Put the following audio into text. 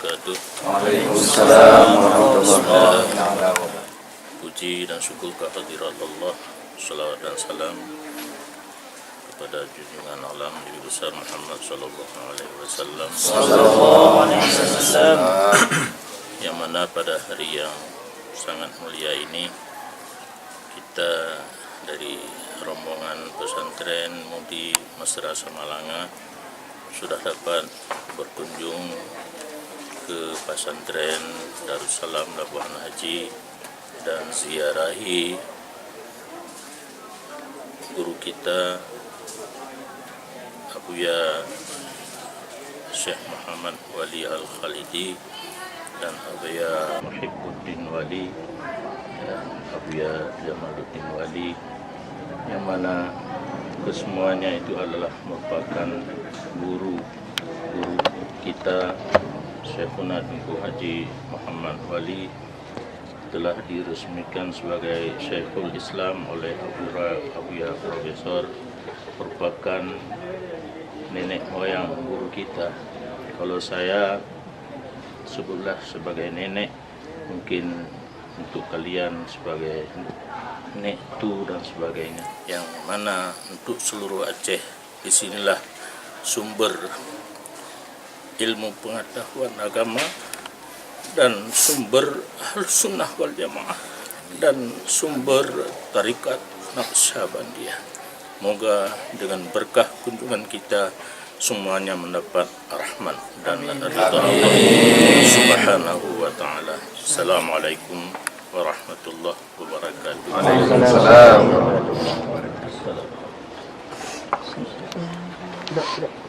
wabarakatuh. Waalaikumsalam warahmatullahi wabarakatuh. Puji dan syukur kehadirat Allah, salawat dan salam kepada junjungan alam Nabi besar Muhammad sallallahu alaihi wasallam. Yang mana pada hari yang sangat mulia ini kita dari rombongan pesantren Mudi Madrasah Malanga sudah dapat berkunjung ke pesantren Darussalam Labuhan Haji dan ziarahi guru kita Abuya Syekh Muhammad Wali Al-Khalidi dan Abuya Muhibbuddin Wali dan Abuya Jamaluddin Wali, yang mana kesemuanya itu adalah merupakan guru kita Syekhuna Tunku Haji Muhammad Wali, telah diresmikan sebagai Syekhul Islam oleh Abuya Profesor, merupakan nenek moyang guru kita. Kalau saya sebutlah sebagai nenek, mungkin untuk kalian sebagai nek tu dan sebagainya. Yang mana untuk seluruh Aceh, disinilah sumber ilmu pengetahuan agama dan sumber Ahlussunnah wal Jamaah dan sumber tarikat Naqsyabandiyah. Moga dengan berkah kunjungan kita semuanya mendapat rahmat dan ridha Allah Subhanahu wa taala. Assalamualaikum warahmatullahi wabarakatuh. Waalaikumsalam warahmatullahi wabarakatuh.